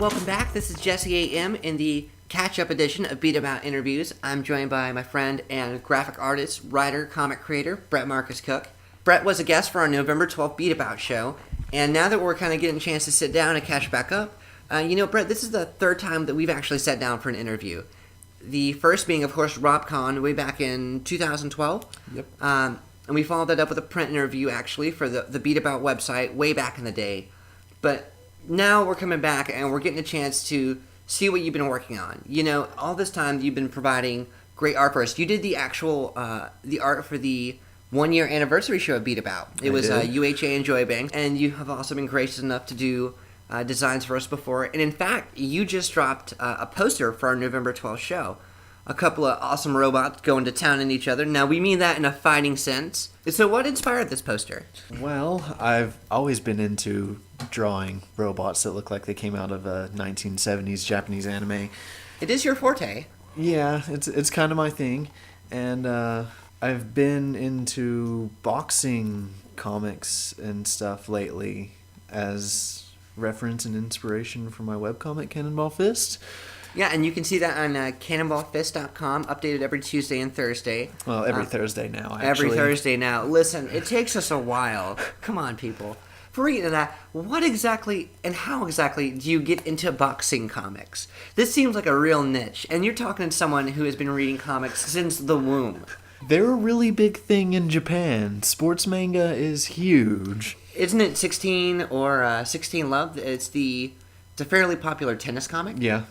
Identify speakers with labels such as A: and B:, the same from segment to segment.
A: Welcome back. This is Jesse A.M. in the catch-up edition of Beat About Interviews. I'm joined by my friend and graphic artist, writer, comic creator, Brett Marcus Cook. Brett was a guest for our November 12th Beat About show, and now that we're kind of getting a chance to sit down and catch back up, Brett, this is the third time that we've actually sat down for an interview. The first being, of course, RobCon way back in 2012.
B: Yep.
A: And we followed that up with a print interview, actually, for the Beat About website way back in the day. But now we're coming back and we're getting a chance to see what you've been working on. You know, all this time you've been providing great art for us. You did the actual the art for the 1-year anniversary show of Beat About. It was UHA and Joy Bank, and you have also been gracious enough to do designs for us before. And in fact, you just dropped a poster for our November 12th show. A couple of awesome robots going to town on each other. Now, we mean that in a fighting sense. So what inspired this poster?
B: Well, I've always been into drawing robots that look like they came out of a 1970s Japanese anime.
A: It is your forte.
B: Yeah, it's kind of my thing. And I've been into boxing comics and stuff lately as reference and inspiration for my webcomic Cannonball Fist.
A: Yeah, and you can see that on cannonballfist.com, updated every Tuesday and Thursday.
B: Well, every Thursday now, actually.
A: Every Thursday now. Listen, it takes us a while. Come on, people. Before we get into that, what exactly and how exactly do you get into boxing comics? This seems like a real niche, and you're talking to someone who has been reading comics since the womb.
B: They're a really big thing in Japan. Sports manga is huge.
A: Isn't it 16 or 16 Love? It's a fairly popular tennis comic.
B: Yeah.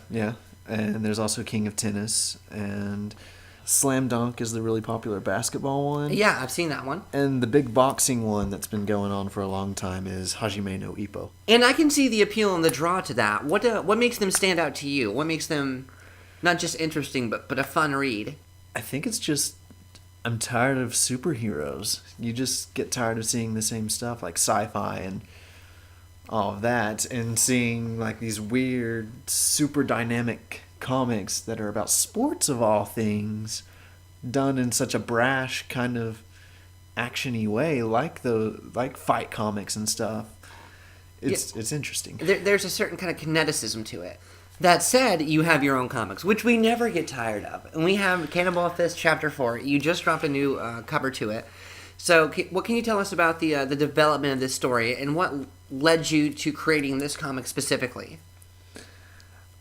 B: And there's also King of Tennis, and Slam Dunk is the really popular basketball one.
A: Yeah, I've seen that one.
B: And the big boxing one that's been going on for a long time is Hajime no Ippo.
A: And I can see the appeal and the draw to that. What makes them stand out to you? What makes them not just interesting, but a fun read?
B: I think it's just, I'm tired of superheroes. You just get tired of seeing the same stuff, like sci-fi and all of that, and seeing like these weird, super dynamic comics that are about sports of all things, done in such a brash kind of action-y way, like fight comics and stuff. It's interesting.
A: There's a certain kind of kineticism to it. That said, you have your own comics, which we never get tired of. And we have Cannonball Fist Chapter 4. You just dropped a new cover to it. So what can you tell us about the development of this story and what led you to creating this comic specifically?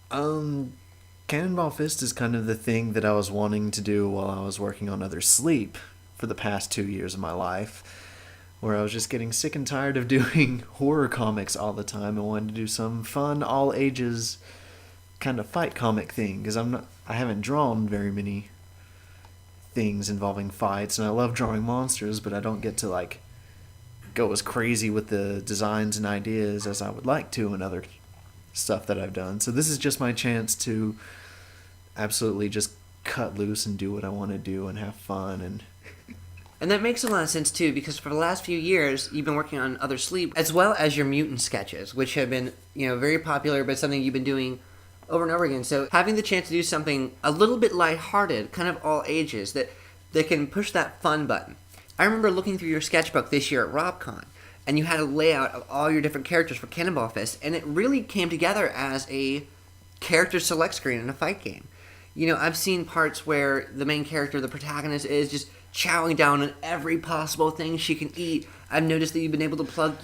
B: Cannonball Fist is kind of the thing that I was wanting to do while I was working on Other Sleep for the past 2 years of my life, where I was just getting sick and tired of doing horror comics all the time and wanted to do some fun, all ages kind of fight comic thing, because I haven't drawn very many things involving fights, and I love drawing monsters, but I don't get to like go as crazy with the designs and ideas as I would like to in other stuff that I've done. So this is just my chance to absolutely just cut loose and do what I want to do and have fun.
A: And that makes a lot of sense too, because for the last few years you've been working on Other Sleep as well as your mutant sketches, which have been very popular, but something you've been doing over and over again. So having the chance to do something a little bit lighthearted, kind of all ages, that can push that fun button. I remember looking through your sketchbook this year at RobCon, and you had a layout of all your different characters for Cannonball Fist, and it really came together as a character select screen in a fight game. I've seen parts where the main character, the protagonist, is just chowing down on every possible thing she can eat. I've noticed that you've been able to plug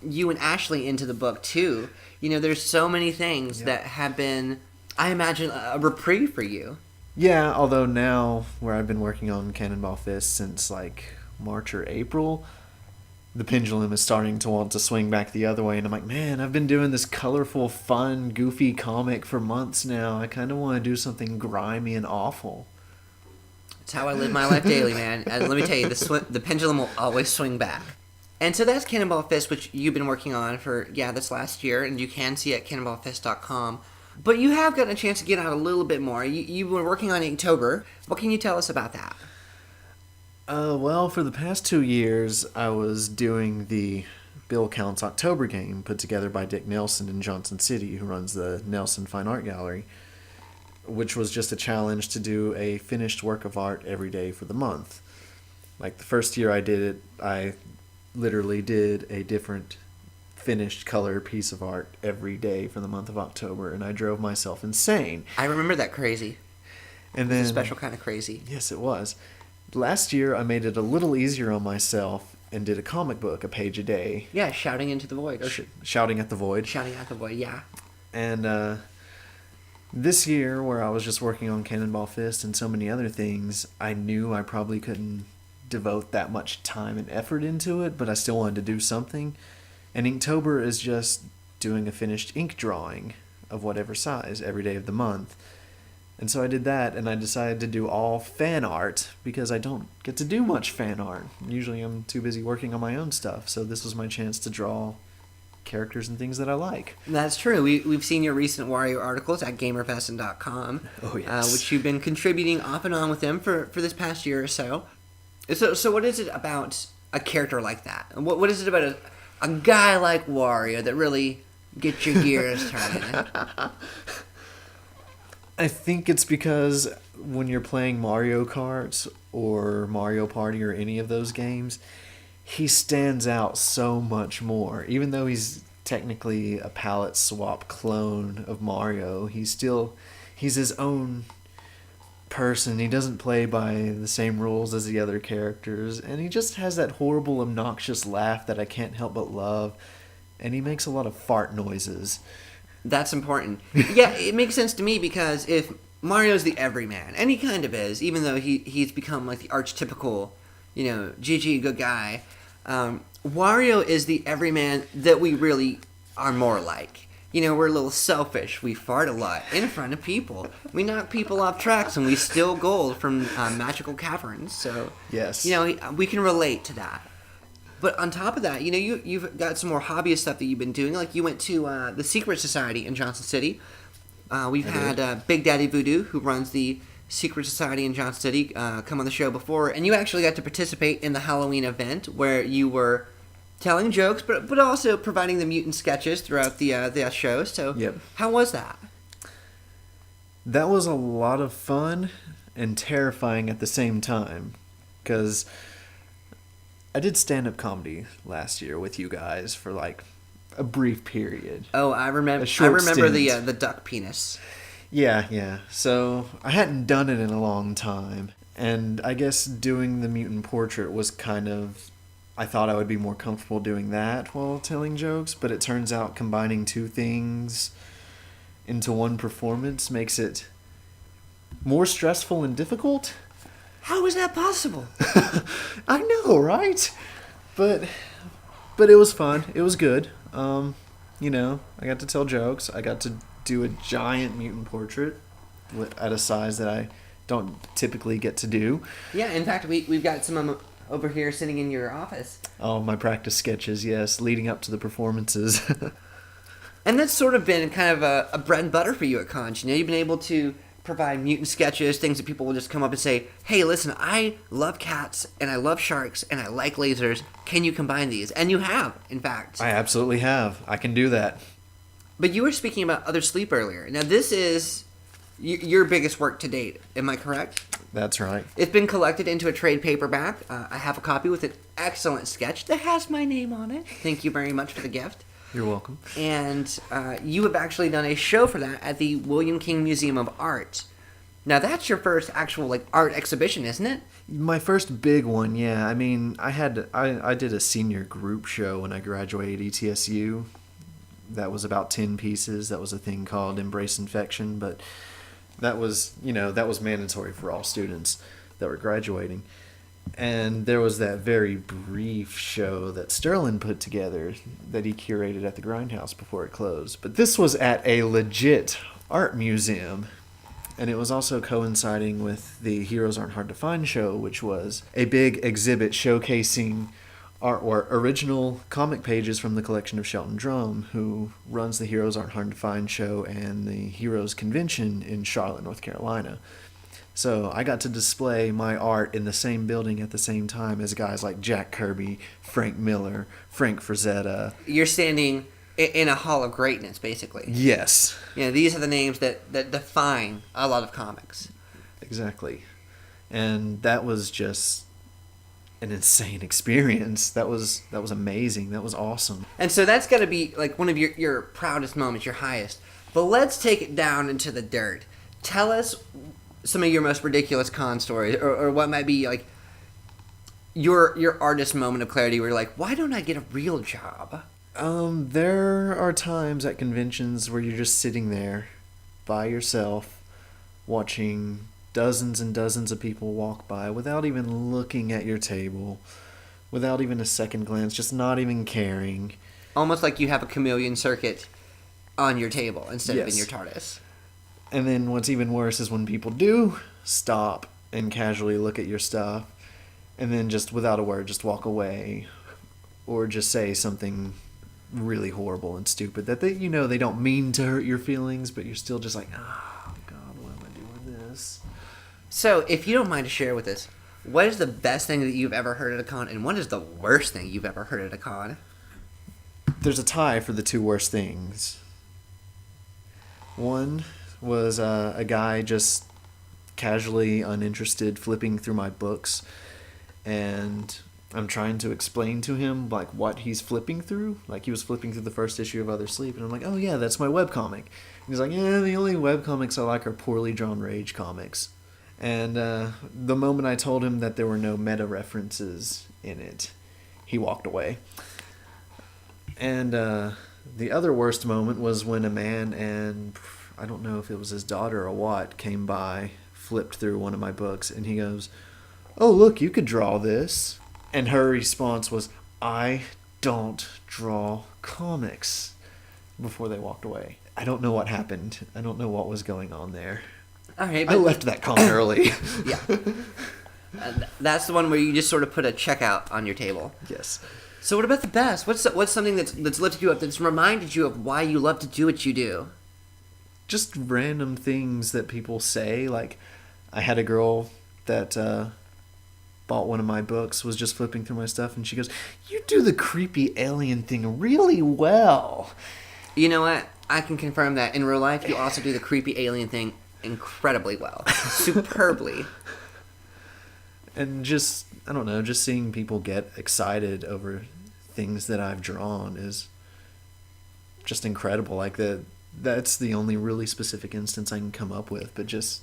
A: you and Ashley into the book too. There's so many things that have been, I imagine, a reprieve for you.
B: Yeah, although now, where I've been working on Cannonball Fist since like March or April, the pendulum is starting to want to swing back the other way, and I'm like, man, I've been doing this colorful, fun, goofy comic for months now. I kind of want to do something grimy and awful.
A: It's how I live my life daily, man. And let me tell you, the pendulum will always swing back. And so that's Cannonball Fist, which you've been working on for, this last year, and you can see at cannonballfist.com. But you have gotten a chance to get out a little bit more. You were working on Inktober. What can you tell us about that?
B: Well, for the past 2 years, I was doing the Bill Counts October game put together by Dick Nelson in Johnson City, who runs the Nelson Fine Art Gallery, which was just a challenge to do a finished work of art every day for the month. Like the first year I did it, I literally did a different finished color piece of art every day for the month of October, and I drove myself insane.
A: I remember that crazy.
B: And
A: It was
B: then
A: a special kind of crazy.
B: Yes, it was. Last year, I made it a little easier on myself and did a comic book, a page a day,
A: Yeah, shouting into the void. Or
B: shouting at the void.
A: shouting at the void, yeah.
B: And this year, where I was just working on Cannonball Fist and so many other things, I knew I probably couldn't devote that much time and effort into it, but I still wanted to do something. And Inktober is just doing a finished ink drawing of whatever size every day of the month. And so I did that, and I decided to do all fan art because I don't get to do much fan art. Usually I'm too busy working on my own stuff, so this was my chance to draw characters and things that I like.
A: That's true. We've seen your recent Wario articles at GamerFestin.com.
B: Oh, yes.
A: Which you've been contributing off and on with them for this past year or so. So what is it about a character like that? What is it about a guy like Wario that really gets your gears turning?
B: I think it's because when you're playing Mario Kart or Mario Party or any of those games, he stands out so much more. Even though he's technically a palette swap clone of Mario, he's his own person. He doesn't play by the same rules as the other characters, and he just has that horrible, obnoxious laugh that I can't help but love, and he makes a lot of fart noises.
A: That's important. Yeah, it makes sense to me because if Mario's the everyman, and he kind of is, even though he's become like the archetypical, GG, good guy, Wario is the everyman that we really are more like. We're a little selfish. We fart a lot in front of people. We knock people off tracks, and we steal gold from magical caverns. So,
B: Yes.
A: we can relate to that. But on top of that, you've got some more hobbyist stuff that you've been doing. Like you went to the Secret Society in Johnson City. We've had Big Daddy Voodoo, who runs the Secret Society in Johnson City, come on the show before. And you actually got to participate in the Halloween event where you were telling jokes, but also providing the mutant sketches throughout the show. So
B: Yep.
A: How was that?
B: That was a lot of fun and terrifying at the same time, because I did stand-up comedy last year with you guys for like a brief period.
A: Oh, I remember.
B: A short stint.
A: The duck penis.
B: Yeah. So I hadn't done it in a long time, and I guess doing the mutant portrait was kind of... I thought I would be more comfortable doing that while telling jokes, but it turns out combining two things into one performance makes it more stressful and difficult.
A: How is that possible?
B: I know, right? But it was fun. It was good. I got to tell jokes. I got to do a giant mutant portrait at a size that I don't typically get to do.
A: Yeah, in fact, we've got some of them over here sitting in your office.
B: Oh, my practice sketches, yes, leading up to the performances.
A: And that's sort of been kind of a bread and butter for you at cons. You've been able to provide mutant sketches, things that people will just come up and say, hey, listen, I love cats, and I love sharks, and I like lasers. Can you combine these? And you have, in fact.
B: I absolutely have. I can do that.
A: But you were speaking about Other Sleep earlier. Now, this is your biggest work to date. Am I correct?
B: That's right.
A: It's been collected into a trade paperback. I have a copy with an excellent sketch that has my name on it. Thank you very much for the gift.
B: You're welcome.
A: And you have actually done a show for that at the William King Museum of Art. Now, that's your first actual art exhibition, isn't it?
B: My first big one, yeah. I mean, I did a senior group show when I graduated ETSU. That was about 10 pieces. That was a thing called Embrace Infection, but that was mandatory for all students that were graduating. And there was that very brief show that Sterling put together that he curated at the Grindhouse before it closed. But this was at a legit art museum. And it was also coinciding with the Heroes Aren't Hard to Find show, which was a big exhibit showcasing artwork, original comic pages from the collection of Shelton Drum, who runs the Heroes Aren't Hard to Find show and the Heroes Convention in Charlotte, North Carolina. So I got to display my art in the same building at the same time as guys like Jack Kirby, Frank Miller, Frank Frazetta.
A: You're standing in a hall of greatness, basically.
B: Yes.
A: These are the names that define a lot of comics.
B: Exactly. And that was just an insane experience. That was amazing. That was awesome.
A: And so that's got to be like one of your proudest moments, your highest. But let's take it down into the dirt. Tell us some of your most ridiculous con stories, or what might be like your artist moment of clarity where you're like, why don't I get a real job?
B: There are times at conventions where you're just sitting there by yourself watching dozens and dozens of people walk by without even looking at your table, without even a second glance, just not even caring.
A: Almost like you have a chameleon circuit on your table instead of in
B: Yes.
A: your TARDIS.
B: And then what's even worse is when people do stop and casually look at your stuff and then just without a word just walk away or just say something really horrible and stupid that they don't mean to hurt your feelings, but you're still just like, oh God, why am I doing this?
A: So, if you don't mind to share with us, what is the best thing that you've ever heard at a con, and what is the worst thing you've ever heard at a con?
B: There's a tie for the two worst things. One was a guy just casually uninterested flipping through my books, and I'm trying to explain to him like what he's flipping through. Like he was flipping through the first issue of Other Sleep, and I'm like, oh yeah, that's my webcomic. And he's like, yeah, the only webcomics I like are poorly drawn Rage comics. And the moment I told him that there were no meta references in it, he walked away. And the other worst moment was when a man and I don't know if it was his daughter or what came by, flipped through one of my books, and he goes, oh, look, you could draw this. And her response was, I don't draw comics, before they walked away. I don't know what happened. I don't know what was going on there.
A: All right,
B: I left that con early.
A: Yeah. That's the one where you just sort of put a checkout on your table.
B: Yes.
A: So what about the best? What's something that's lifted you up, that's reminded you of why you love to do what you do?
B: Just random things that people say. Like, I had a girl that bought one of my books, was just flipping through my stuff, and she goes, you do the creepy alien thing really well.
A: You know what? I can confirm that in real life, you also do the creepy alien thing incredibly well. Superbly.
B: And just, I don't know, just seeing people get excited over things that I've drawn is just incredible. Like, that's the only really specific instance I can come up with. But just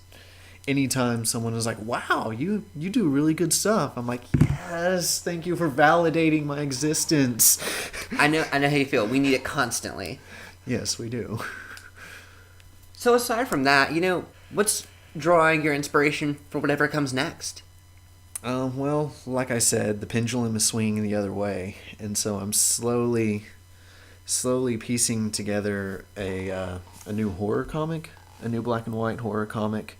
B: anytime someone is like, wow, you do really good stuff, I'm like, yes, thank you for validating my existence.
A: I know how you feel. We need it constantly.
B: Yes, we do.
A: So aside from that, what's drawing your inspiration for whatever comes next?
B: Well, like I said, the pendulum is swinging the other way, and so I'm slowly piecing together a new horror comic, a new black and white horror comic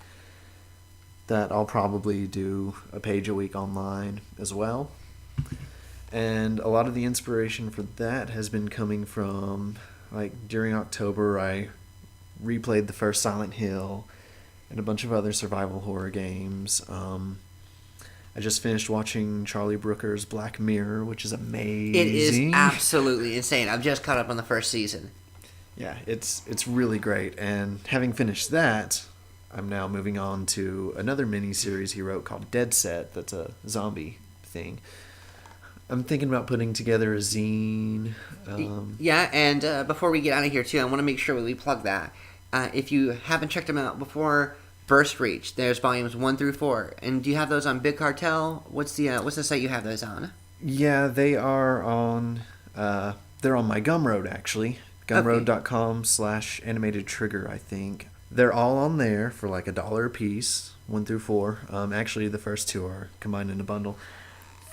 B: that I'll probably do a page a week online as well. And a lot of the inspiration for that has been coming from, like, during October, I replayed the first Silent Hill and a bunch of other survival horror games. I just finished watching Charlie Brooker's Black Mirror, which is amazing.
A: It is absolutely insane. I've just caught up on the first season.
B: Yeah, it's really great. And having finished that, I'm now moving on to another mini-series he wrote called Dead Set. That's a zombie thing. I'm thinking about putting together a zine.
A: Yeah, and before we get out of here, too, I want to make sure we plug that. If you haven't checked them out before, Burst Reach, there's volumes 1 through 4. And do you have those on Big Cartel? What's the site you have those on?
B: Yeah, they are on, they're on my Gumroad, actually. Gumroad.com/animated trigger, I think. They're all on there for like $1 a piece, 1 through 4. Actually, the first 2 are combined in a bundle.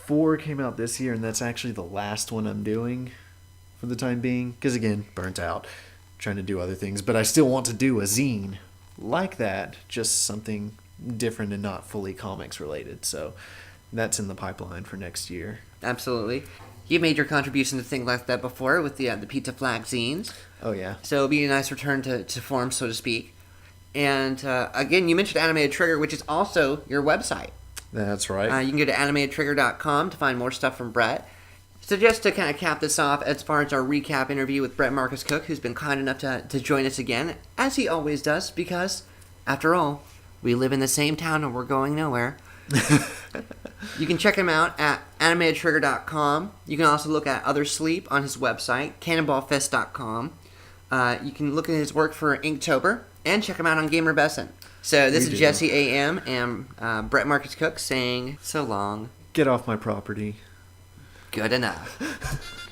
B: 4 came out this year, and that's actually the last one I'm doing for the time being. Because, again, burnt out, trying to do other things. But I still want to do a zine like that, just something different and not fully comics related. So that's in the pipeline for next year.
A: Absolutely. You made your contribution to things like that before with the Pizza Flag zines.
B: Oh, yeah.
A: So it'll be a nice return to form, so to speak. And again, you mentioned Animated Trigger, which is also your website.
B: That's right.
A: You can go to animatedtrigger.com to find more stuff from Brett. So just to kind of cap this off, as far as our recap interview with Brett Marcus Cook, who's been kind enough to join us again, as he always does, because, after all, we live in the same town and we're going nowhere. You can check him out at animatedtrigger.com. You can also look at Other Sleep on his website, cannonballfist.com. You can look at his work for Inktober and check him out on Gamer Besson. So this is Jesse A.M. and Brett Marcus Cook saying so long.
B: Get off my property.
A: Good enough.